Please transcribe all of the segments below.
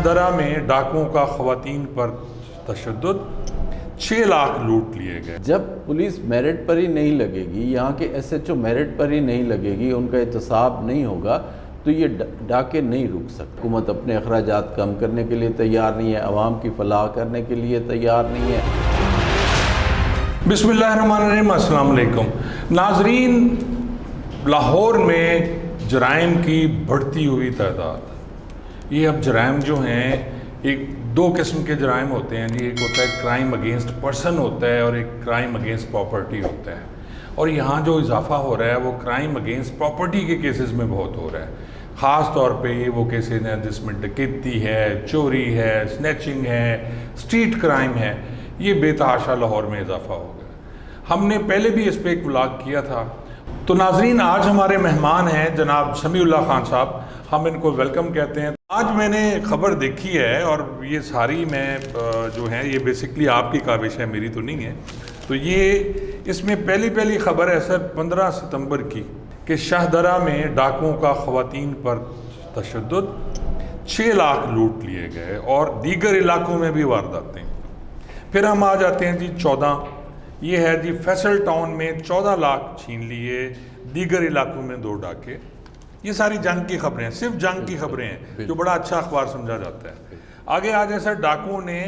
شاہدرہ میں ڈاکوؤں کا خواتین پر تشدد، 6 لاکھ لوٹ لیے گئے۔ جب پولیس میرٹ پر ہی نہیں لگے گی، یہاں کے ایس ایچ او میرٹ پر ہی نہیں لگے گی، ان کا احتساب نہیں ہوگا تو یہ ڈاکے نہیں رک سکتے۔ حکومت اپنے اخراجات کم کرنے کے لیے تیار نہیں ہے، عوام کی فلاح کرنے کے لیے تیار نہیں ہے۔ بسم اللہ الرحمن الرحیم، السلام علیکم ناظرین۔ لاہور میں جرائم کی بڑھتی ہوئی تعداد، یہ اب جرائم جو ہیں ایک دو قسم کے جرائم ہوتے ہیں جی، ایک ہوتا ہے کرائم اگینسٹ پرسن ہوتا ہے اور ایک کرائم اگینسٹ پراپرٹی ہوتا ہے، اور یہاں جو اضافہ ہو رہا ہے وہ کرائم اگینسٹ پراپرٹی کے کیسز میں بہت ہو رہا ہے۔ خاص طور پہ یہ وہ کیسز ہیں جس میں ڈکیتی ہے، چوری ہے، سنیچنگ ہے، اسٹریٹ کرائم ہے، یہ بے تحاشا لاہور میں اضافہ ہو گیا۔ ہم نے پہلے بھی اس پہ ایک ولاگ کیا تھا۔ تو ناظرین، آج ہمارے مہمان ہیں جناب سمیع اللہ خان صاحب، ہم ان کو ویلکم کہتے ہیں۔ آج میں نے خبر دیکھی ہے، اور یہ ساری میں جو ہے یہ بیسکلی آپ کی کاوش ہے، میری تو نہیں ہے، تو یہ اس میں پہلی خبر ہے سر 15 ستمبر کی کہ شاہدرہ میں ڈاکوؤں کا خواتین پر تشدد، 6 لاکھ لوٹ لیے گئے اور دیگر علاقوں میں بھی وارداتیں۔ پھر ہم آ جاتے ہیں جی 14، یہ ہے جی فیصل ٹاؤن میں 14 لاکھ چھین لیے، دیگر علاقوں میں 2 ڈاکے۔ یہ ساری جنگ کی خبریں ہیں، صرف جنگ کی خبریں ہیں، جو بڑا اچھا اخبار سمجھا جاتا ہے۔ آگے آ جائیں سر، ڈاکوؤں نے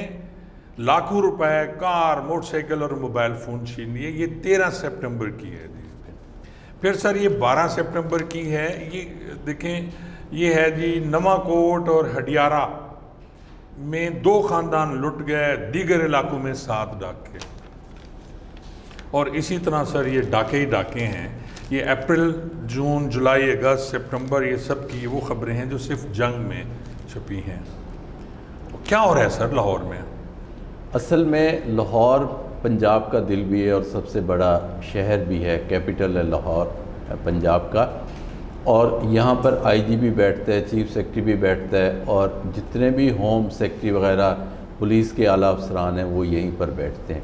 لاکھوں روپے کار، موٹر سائیکل اور موبائل فون چھین لیے، یہ 13 سپٹمبر کی ہے جی۔ پھر سر یہ 12 سپٹمبر کی ہے، یہ دیکھیں، یہ ہے جی نواں کوٹ اور ہڈیارہ میں 2 خاندان لٹ گئے، دیگر علاقوں میں 7 ڈاکے۔ اور اسی طرح سر یہ ڈاکے ہی ڈاکے ہیں، یہ اپریل، جون، جولائی، اگست، سپٹمبر، یہ سب کی وہ خبریں ہیں جو صرف جنگ میں چھپی ہیں۔ کیا ہو رہا ہے سر لاہور میں؟ اصل میں لاہور پنجاب کا دل بھی ہے اور سب سے بڑا شہر بھی ہے، کیپٹل ہے لاہور پنجاب کا، اور یہاں پر آئی جی بھی بیٹھتا ہے، چیف سیکرٹری بھی بیٹھتا ہے، اور جتنے بھی ہوم سیکرٹری وغیرہ پولیس کے اعلیٰ افسران ہیں وہ یہیں پر بیٹھتے ہیں۔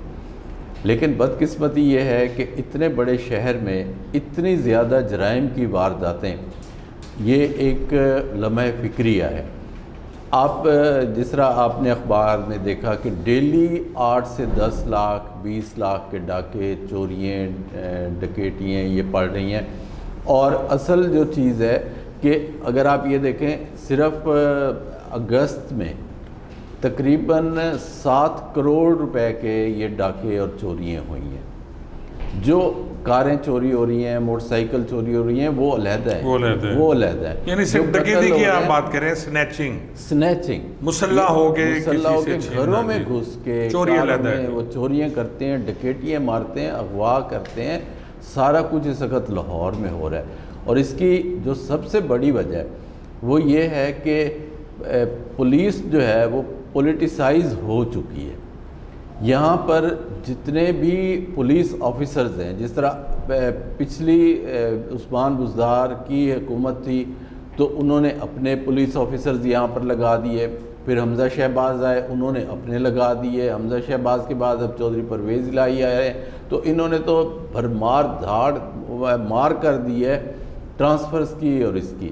لیکن بدقسمتی یہ ہے کہ اتنے بڑے شہر میں اتنی زیادہ جرائم کی وارداتیں، یہ ایک لمحہ فکریہ ہے۔ آپ جس طرح آپ نے اخبار میں دیکھا کہ ڈیلی 8 سے 10 لاکھ 20 لاکھ کے ڈاکے، چوریاں، ڈکیتیاں یہ پڑ رہی ہیں، اور اصل جو چیز ہے کہ اگر آپ یہ دیکھیں صرف اگست میں تقریباً 7 کروڑ روپے کے یہ ڈاکے اور چوریاں ہوئی ہیں۔ جو کاریں چوری ہو رہی ہیں، موٹر سائیکل چوری ہو رہی ہیں، وہ علیحدہ ہیں، وہ علیحدہ ہیں۔ یعنی صرف ڈکیتی کی آپ بات کریں، سنیچنگ مسلح ہو کے گھروں میں گھس کے چوری علیحدہ ہے، وہ چوریاں کرتے ہیں، ڈکیتیاں مارتے ہیں، اغوا کرتے ہیں، سارا کچھ اس وقت لاہور میں ہو رہا ہے۔ اور اس کی جو سب سے بڑی وجہ ہے وہ یہ ہے کہ پولیس جو ہے وہ پولیٹیسائز ہو چکی ہے۔ یہاں پر جتنے بھی پولیس آفیسرز ہیں، جس طرح پچھلی عثمان بزدار کی حکومت تھی تو انہوں نے اپنے پولیس آفیسرز یہاں پر لگا دیے، پھر حمزہ شہباز آئے، انہوں نے اپنے لگا دیے، حمزہ شہباز کے بعد اب چودھری پرویز الہی آئے، تو انہوں نے تو بھرمار دھاڑ مار کر دی ہے ٹرانسفرز کی اور اس کی۔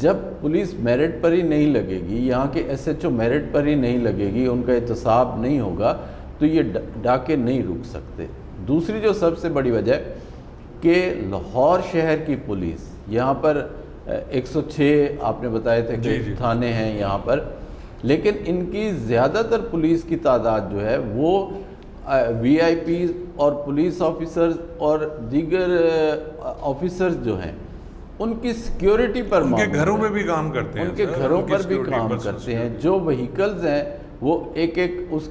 جب پولیس میرٹ پر ہی نہیں لگے گی، یہاں کے ایس ایچ او میرٹ پر ہی نہیں لگے گی، ان کا احتساب نہیں ہوگا تو یہ ڈاکے نہیں رک سکتے۔ دوسری جو سب سے بڑی وجہ ہے کہ لاہور شہر کی پولیس، یہاں پر 106 آپ نے بتائے تھے کہ تھانے ہیں یہاں پر، لیکن ان کی زیادہ تر پولیس کی تعداد جو ہے وہ وی آئی پیز اور پولیس آفیسرز اور دیگر آفیسرز جو ہیں ان کی سیکیورٹی پر ان کے گھروں میں بھی کام کرتے ہیں، ان کے گھروں پر بھی کام کرتے ہیں۔ جو وہیکلز ہیں وہ ایک اس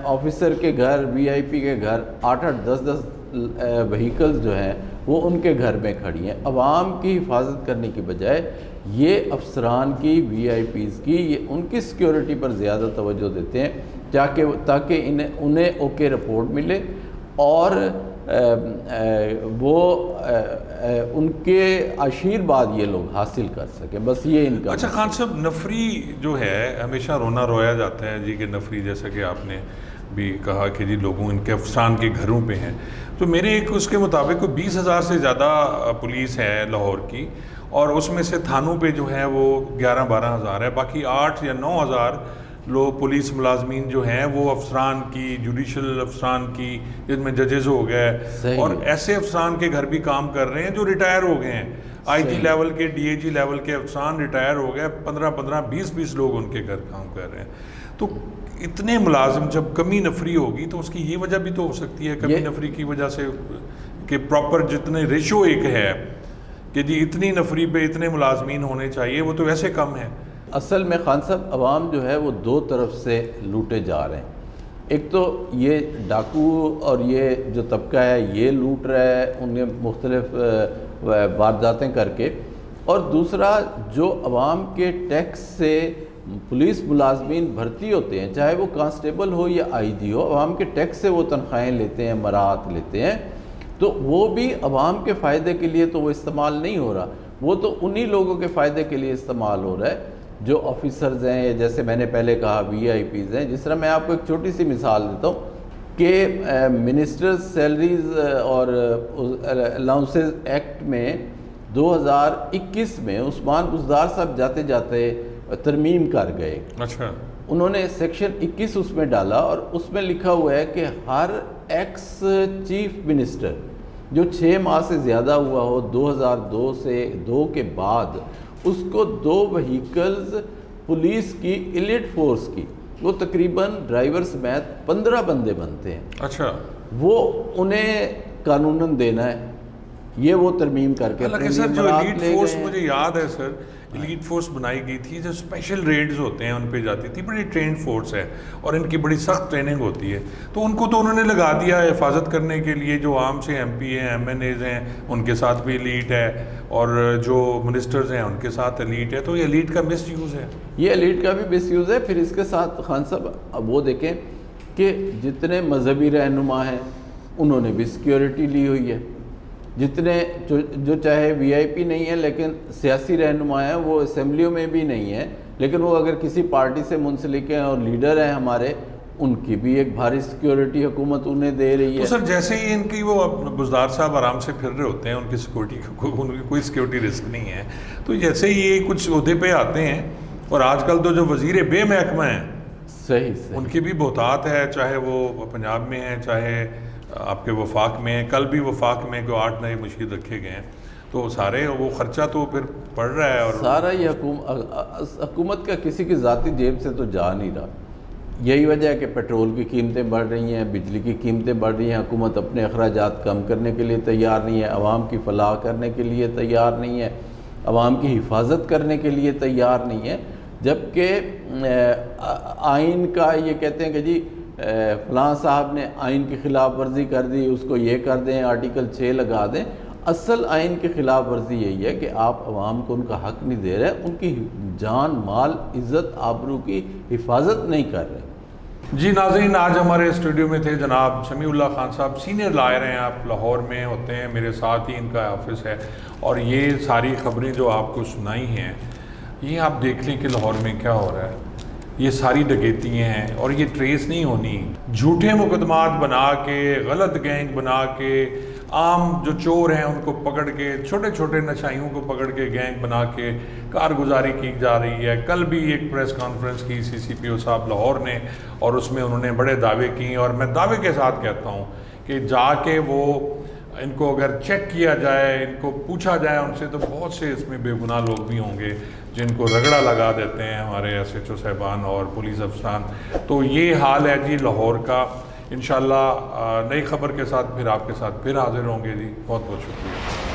آفیسر کے گھر، وی آئی پی کے گھر 8-8 10-10 وہیکلز جو ہیں وہ ان کے گھر میں کھڑی ہیں۔ عوام کی حفاظت کرنے کی بجائے یہ افسران کی، وی آئی پیز کی، یہ ان کی سیکیورٹی پر زیادہ توجہ دیتے ہیں تاکہ انہیں اوکے رپورٹ ملے اور وہ ان کے آشیرواد یہ لوگ حاصل کر سکیں، بس یہ ان کا۔ اچھا خان صاحب، نفری جو ہے ہمیشہ رونا رویا جاتا ہے جی کہ نفری، جیسا کہ آپ نے بھی کہا کہ جی لوگوں ان کے افسران کے گھروں پہ ہیں، تو میرے ایک اس کے مطابق 20,000 سے زیادہ پولیس ہے لاہور کی، اور اس میں سے تھانوں پہ جو ہے وہ 11-12 ہزار ہے، باقی 8 یا 9 ہزار لوگ پولیس ملازمین جو ہیں وہ افسران کی، جوڈیشل افسران کی، جن میں ججز ہو گئے اور ایسے افسران کے گھر بھی کام کر رہے ہیں جو ریٹائر ہو گئے ہیں، آئی جی لیول کے، ڈی اے جی لیول کے افسران ریٹائر ہو گئے، 15-15 20-20 لوگ ان کے گھر کام کر رہے ہیں۔ تو اتنے ملازم جب کمی نفری ہوگی تو اس کی یہ وجہ بھی تو ہو سکتی ہے کمی نفری کی وجہ سے کہ پراپر جتنے ریشو ایک ہے کہ جی اتنی نفری پہ اتنے ملازمین ہونے چاہیے، وہ تو ویسے کم ہے۔ اصل میں خان صاحب عوام جو ہے وہ دو طرف سے لوٹے جا رہے ہیں، ایک تو یہ ڈاکو اور یہ جو طبقہ ہے یہ لوٹ رہا ہے انہیں مختلف وارداتیں کر کے، اور دوسرا جو عوام کے ٹیکس سے پولیس ملازمین بھرتی ہوتے ہیں، چاہے وہ کانسٹیبل ہو یا آئی جی ہو، عوام کے ٹیکس سے وہ تنخواہیں لیتے ہیں، مراعات لیتے ہیں، تو وہ بھی عوام کے فائدے کے لیے تو وہ استعمال نہیں ہو رہا، وہ تو انہی لوگوں کے فائدے کے لیے استعمال ہو رہا ہے جو آفیسرز ہیں، جیسے میں نے پہلے کہا وی آئی پیز ہیں۔ جس طرح میں آپ کو ایک چھوٹی سی مثال دیتا ہوں کہ منسٹرز سیلریز اور الاؤنسز ایکٹ میں 2021 میں عثمان بزدار صاحب جاتے جاتے ترمیم کر گئے۔ اچھا، انہوں نے سیکشن 21 اس میں ڈالا اور اس میں لکھا ہوا ہے کہ ہر ایکس چیف منسٹر جو 6 ماہ سے زیادہ ہوا ہو 2002 سے 2 کے بعد، اس کو 2 وہیکلز پولیس کی ایلیٹ فورس کی، وہ تقریباً ڈرائیور سمیت 15 بندے بنتے ہیں، اچھا، وہ انہیں قانوناً دینا ہے۔ یہ وہ ترمیم کر کے حالانکہ سر جو ایلیٹ فورس مجھے یاد ہے سر، ایلیٹ فورس بنائی گئی تھی جو اسپیشل ریڈز ہوتے ہیں ان پہ جاتی تھی، بڑی ٹرینڈ فورس ہے اور ان کی بڑی سخت ٹریننگ ہوتی ہے، تو ان کو تو انہوں نے لگا دیا ہے حفاظت کرنے کے لیے، جو عام سے ایم پی ہیں، ایم این ایز ہیں، ان کے ساتھ بھی ایلیٹ ہے، اور جو منسٹرز ہیں ان کے ساتھ ایلیٹ ہے، تو یہ ایلیٹ کا مس یوز ہے۔ یہ ایلیٹ کا بھی مس یوز ہے۔ پھر اس کے ساتھ خان صاحب اب وہ دیکھیں کہ جتنے مذہبی رہنما ہیں انہوں نے بھی سیکیورٹی لی ہوئی ہے، جتنے جو چاہے وی آئی پی نہیں ہیں لیکن سیاسی رہنما ہیں، وہ اسمبلیوں میں بھی نہیں ہیں لیکن وہ اگر کسی پارٹی سے منسلک ہیں اور لیڈر ہیں ہمارے، ان کی بھی ایک بھاری سیکیورٹی حکومت انہیں دے رہی ہے۔ تو سر جیسے ہی ان کی وہ بزدار صاحب آرام سے پھر رہے ہوتے ہیں، ان کی سیکورٹی ان کی کوئی سیکورٹی رسک نہیں ہے، تو جیسے ہی یہ کچھ عہدے پہ آتے ہیں، اور آج کل تو جو وزیر بے محکمہ ہیں صحیح ان کی بھی بہتات ہے، چاہے وہ پنجاب میں ہیں چاہے آپ کے وفاق میں ہیں، کل بھی وفاق میں کو 8 نئے مشیر رکھے گئے ہیں، تو سارے وہ خرچہ تو پھر پڑ رہا ہے، اور سارا یہ حکومت کا کسی کی ذاتی جیب سے تو جا نہیں رہا۔ یہی وجہ ہے کہ پیٹرول کی قیمتیں بڑھ رہی ہیں، بجلی کی قیمتیں بڑھ رہی ہیں، حکومت اپنے اخراجات کم کرنے کے لیے تیار نہیں ہے، عوام کی فلاح کرنے کے لیے تیار نہیں ہے، عوام کی حفاظت کرنے کے لیے تیار نہیں ہے، جبکہ آئین کا یہ کہتے ہیں کہ جی فلاں صاحب نے آئین کی خلاف ورزی کر دی، اس کو یہ کر دیں، آرٹیکل 6 لگا دیں۔ اصل آئین کی خلاف ورزی یہی ہے کہ آپ عوام کو ان کا حق نہیں دے رہے، ان کی جان، مال، عزت، آبرو کی حفاظت نہیں کر رہے۔ جی ناظرین، آج ہمارے اسٹوڈیو میں تھے جناب سمیع اللہ خان صاحب، سینئر لائر ہیں، آپ لاہور میں ہوتے ہیں، میرے ساتھ ہی ان کا آفس ہے، اور یہ ساری خبریں جو آپ کو سنائی ہیں، یہ آپ دیکھ لیں کہ لاہور میں کیا ہو رہا ہے۔ یہ ساری ڈکیتی ہیں اور یہ ٹریس نہیں ہونی، جھوٹے مقدمات بنا کے، غلط گینگ بنا کے، عام جو چور ہیں ان کو پکڑ کے، چھوٹے چھوٹے نشائیوں کو پکڑ کے گینگ بنا کے کارگزاری کی جا رہی ہے۔ کل بھی ایک پریس کانفرنس کی سی سی پی او صاحب لاہور نے، اور اس میں انہوں نے بڑے دعوے کیے، اور میں دعوے کے ساتھ کہتا ہوں کہ جا کے وہ ان کو اگر چیک کیا جائے، ان کو پوچھا جائے ان سے، تو بہت سے اس میں بے گناہ لوگ بھی ہوں گے جن کو رگڑا لگا دیتے ہیں ہمارے ایس ایچ او صاحبان اور پولیس افسران۔ تو یہ حال ہے جی لاہور کا۔ انشاءاللہ نئی خبر کے ساتھ پھر آپ کے ساتھ پھر حاضر ہوں گے جی۔ بہت بہت شکریہ۔